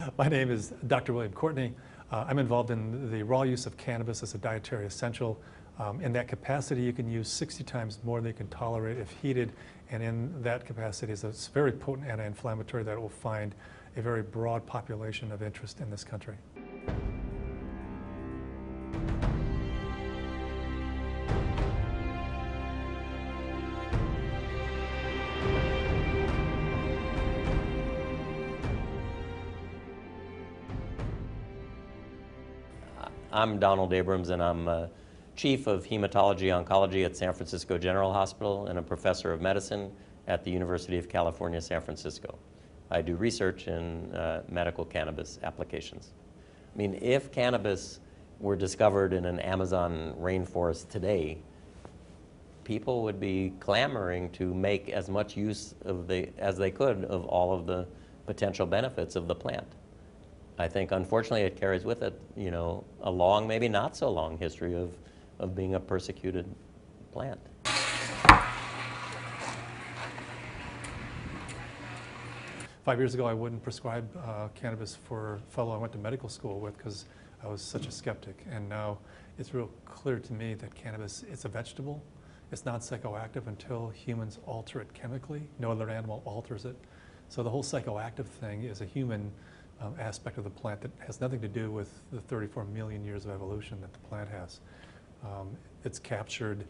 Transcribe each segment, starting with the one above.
My name is Dr. William Courtney. I'm involved in the raw use of cannabis as a dietary essential. In that capacity, you can use 60 times more than you can tolerate if heated, and in that capacity is a very potent anti-inflammatory that will find a very broad population of interest in this country. I'm Donald Abrams, and I'm Chief of Hematology Oncology at San Francisco General Hospital and a Professor of Medicine at the University of California, San Francisco. I do research in medical cannabis applications. I mean, if cannabis were discovered in an Amazon rainforest today, people would be clamoring to make as much use of as they could of all of the potential benefits of the plant. I think, unfortunately, it carries with it, a long, maybe not so long history of being a persecuted plant. 5 years ago, I wouldn't prescribe cannabis for a fellow I went to medical school with because I was such a skeptic. And now it's real clear to me that cannabis, it's a vegetable. It's not psychoactive until humans alter it chemically. No other animal alters it. So the whole psychoactive thing is a human aspect of the plant that has nothing to do with the 34 million years of evolution that the plant has. It's captured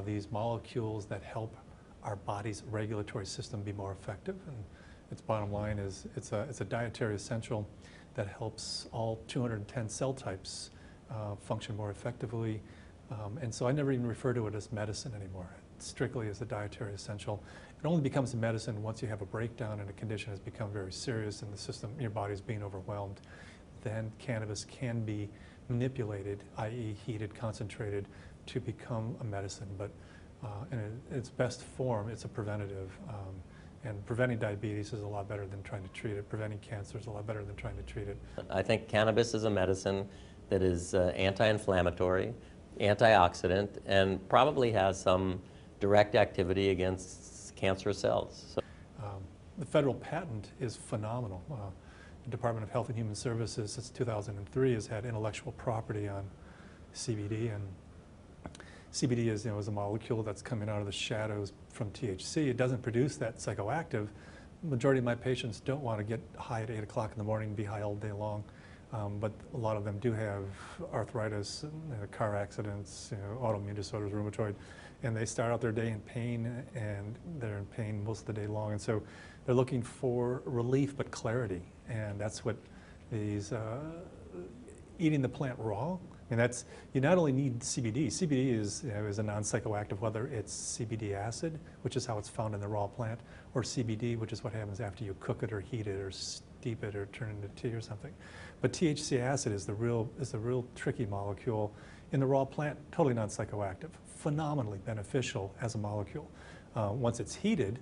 these molecules that help our body's regulatory system be more effective, and its bottom line is it's a dietary essential that helps all 210 cell types function more effectively, and so I never even refer to it as medicine anymore. Strictly as a dietary essential. It only becomes a medicine once you have a breakdown and a condition has become very serious and the system, your body's being overwhelmed. Then cannabis can be manipulated, i.e. heated, concentrated, to become a medicine. But in its best form, it's a preventative. And preventing diabetes is a lot better than trying to treat it. Preventing cancer is a lot better than trying to treat it. I think cannabis is a medicine that is anti-inflammatory, antioxidant, and probably has some direct activity against cancer cells. So. The federal patent is phenomenal. The Department of Health and Human Services since 2003 has had intellectual property on CBD, and CBD is, is a molecule that's coming out of the shadows from THC. It doesn't produce that psychoactive. The majority of my patients don't want to get high at 8 o'clock in the morning and be high all day long. But a lot of them do have arthritis, car accidents, autoimmune disorders, rheumatoid, and they start out their day in pain, and they're in pain most of the day long. And so they're looking for relief but clarity, and that's what these eating the plant raw. And that's, you not only need CBD. CBD is a non-psychoactive, whether it's CBD acid, which is how it's found in the raw plant, or CBD, which is what happens after you cook it or heat it or steep it or turn it into tea or something. But THC acid is the real tricky molecule in the raw plant, totally non-psychoactive, phenomenally beneficial as a molecule. Once it's heated,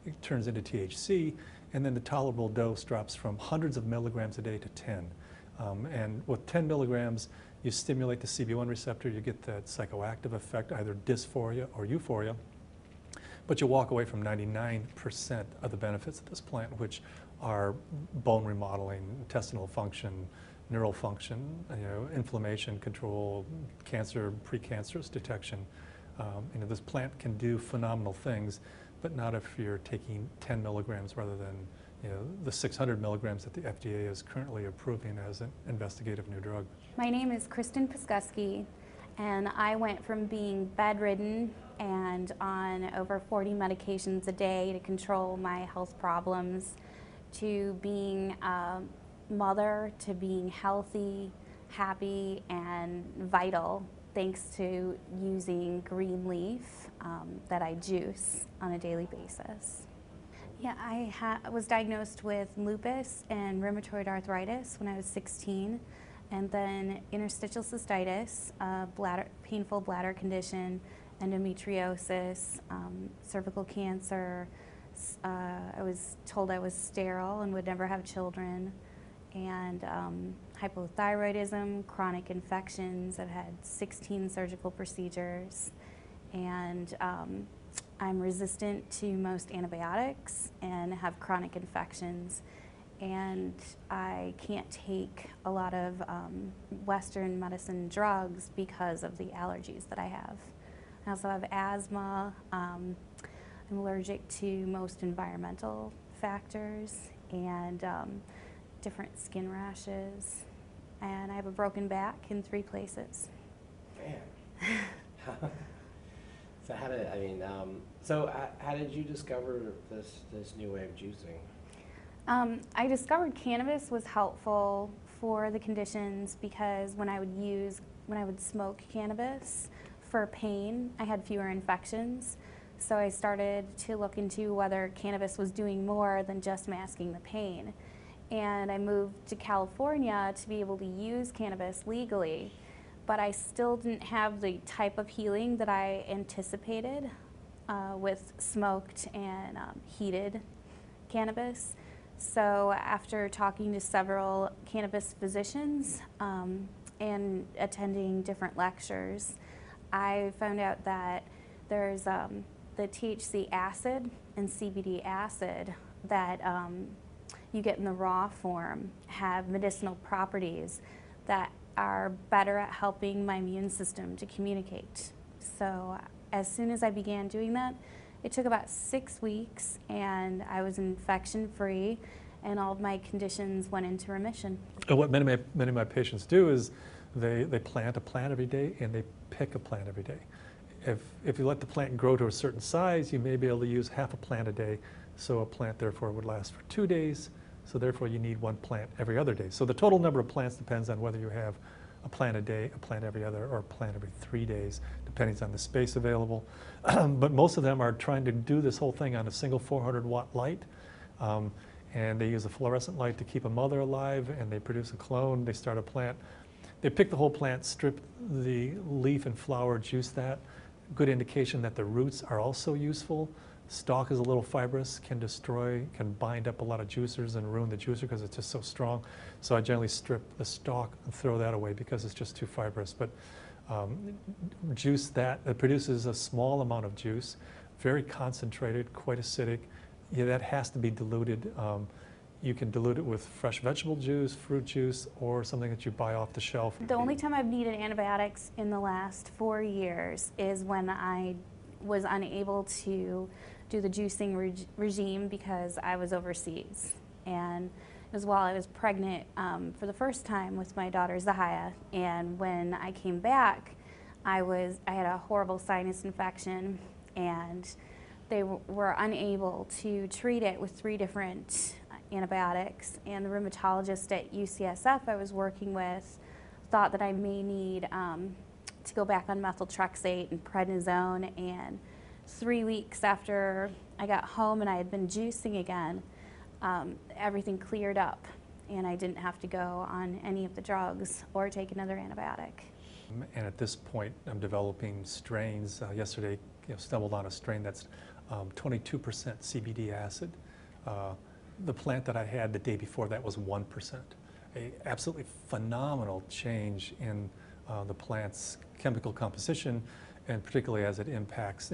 it turns into THC, and then the tolerable dose drops from hundreds of milligrams a day to 10. And with 10 milligrams, you stimulate the CB1 receptor, you get that psychoactive effect, either dysphoria or euphoria, but you walk away from 99% of the benefits of this plant, which are bone remodeling, intestinal function, neural function, inflammation control, cancer, precancerous detection. This plant can do phenomenal things, but not if you're taking 10 milligrams rather than the 600 milligrams that the FDA is currently approving as an investigative new drug. My name is Kristen Piskuski, and I went from being bedridden and on over 40 medications a day to control my health problems to being a mother, to being healthy, happy, and vital thanks to using green leaf that I juice on a daily basis. Yeah, I was diagnosed with lupus and rheumatoid arthritis when I was 16, and then interstitial cystitis, painful bladder condition, endometriosis, cervical cancer. I was told I was sterile and would never have children, and hypothyroidism, chronic infections. I've had 16 surgical procedures, and I'm resistant to most antibiotics and have chronic infections. and I can't take a lot of Western medicine drugs because of the allergies that I have. I also have asthma. I'm allergic to most environmental factors and different skin rashes. And I have a broken back in 3 places. Man. So how did, how did you discover this new way of juicing? I discovered cannabis was helpful for the conditions because when I would smoke cannabis for pain, I had fewer infections. So I started to look into whether cannabis was doing more than just masking the pain. And I moved to California to be able to use cannabis legally, but I still didn't have the type of healing that I anticipated with smoked and heated cannabis. So after talking to several cannabis physicians and attending different lectures, I found out that there's the THC acid and CBD acid that you get in the raw form have medicinal properties that are better at helping my immune system to communicate. So as soon as I began doing that, it took about 6 weeks and I was infection-free and all of my conditions went into remission. What many of my patients do is they plant a plant every day and they pick a plant every day. If you let the plant grow to a certain size, you may be able to use half a plant a day. So a plant therefore would last for 2 days. So therefore you need 1 plant every other day. So the total number of plants depends on whether you have a plant a day, a plant every other, or a plant every 3 days, depending on the space available. But most of them are trying to do this whole thing on a single 400-watt light. And they use a fluorescent light to keep a mother alive, and they produce a clone. They start a plant. They pick the whole plant, strip the leaf and flower, juice that. Good indication that the roots are also useful. Stalk is a little fibrous, can bind up a lot of juicers and ruin the juicer because it's just so strong. So I generally strip the stalk and throw that away because it's just too fibrous. But juice that, it produces a small amount of juice, very concentrated, quite acidic. Yeah, that has to be diluted. You can dilute it with fresh vegetable juice, fruit juice, or something that you buy off the shelf. The only time I've needed antibiotics in the last 4 years is when I was unable to do the juicing regime because I was overseas. And it was while I was pregnant for the first time with my daughter Zahaya. And when I came back, I had a horrible sinus infection and they were unable to treat it with 3 different antibiotics. And the rheumatologist at UCSF I was working with thought that I may need to go back on methotrexate and prednisone. And 3 weeks after I got home and I had been juicing again, everything cleared up and I didn't have to go on any of the drugs or take another antibiotic. And at this point, I'm developing strains. Yesterday, stumbled on a strain that's 22% CBD acid. The plant that I had the day before that was 1%. A absolutely phenomenal change in the plant's chemical composition, and particularly as it impacts,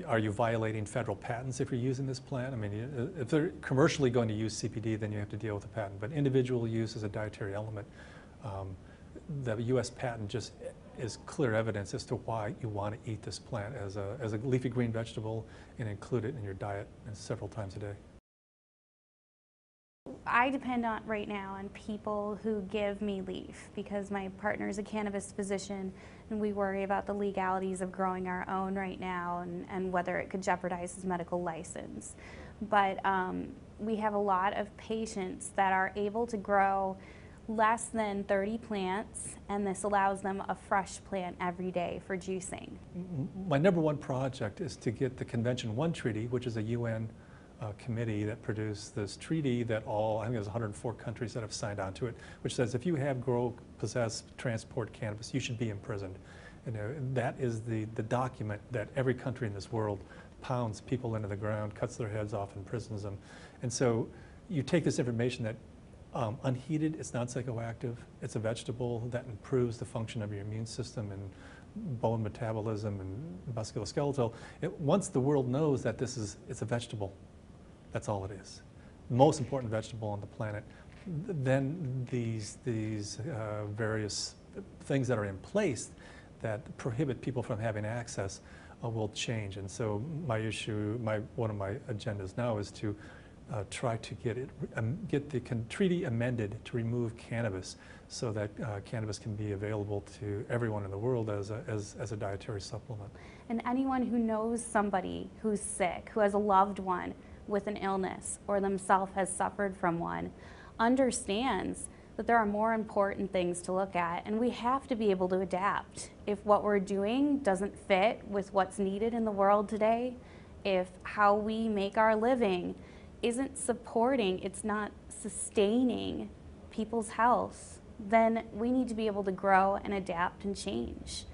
are you violating federal patents if you're using this plant? I mean, if they're commercially going to use CBD, then you have to deal with the patent. But individual use as a dietary element, the U.S. patent just is clear evidence as to why you want to eat this plant as a leafy green vegetable and include it in your diet several times a day. I depend on right now on people who give me leaf because my partner is a cannabis physician and we worry about the legalities of growing our own right now and whether it could jeopardize his medical license. But we have a lot of patients that are able to grow less than 30 plants, and this allows them a fresh plant every day for juicing. My #1 project is to get the Convention 1 treaty, which is a UN committee that produced this treaty that I think there's 104 countries that have signed on to it, which says if you have, grow, possess, transport cannabis, you should be imprisoned. That is the document that every country in this world pounds people into the ground, cuts their heads off, and imprisons them. And so you take this information that unheated, it's not psychoactive, it's a vegetable that improves the function of your immune system and bone metabolism and musculoskeletal. Once the world knows that it's a vegetable, that's all it is. most important vegetable on the planet, then these various things that are in place that prohibit people from having access will change. And so one of my agendas now is to try to get the treaty amended to remove cannabis, so that cannabis can be available to everyone in the world as a dietary supplement. And anyone who knows somebody who's sick, who has a loved one with an illness, or themselves has suffered from one, understands that there are more important things to look at, and we have to be able to adapt. If what we're doing doesn't fit with what's needed in the world today, if how we make our living isn't supporting, it's not sustaining people's health, then we need to be able to grow and adapt and change.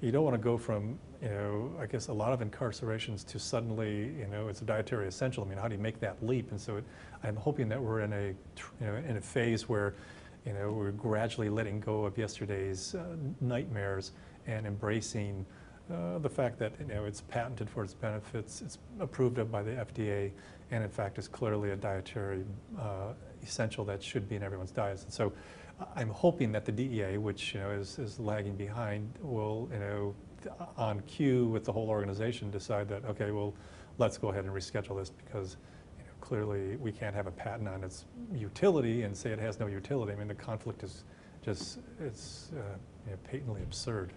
You don't want to go from, I guess a lot of incarcerations to suddenly, it's a dietary essential. I mean, how do you make that leap? And so I'm hoping that we're in a phase where, we're gradually letting go of yesterday's nightmares and embracing the fact that, it's patented for its benefits, it's approved of by the FDA, and in fact is clearly a dietary essential that should be in everyone's diets. And so I'm hoping that the DEA, which is lagging behind, will on cue with the whole organization decide that, okay, well, let's go ahead and reschedule this, because clearly we can't have a patent on its utility and say it has no utility. I mean, the conflict is just, it's patently absurd.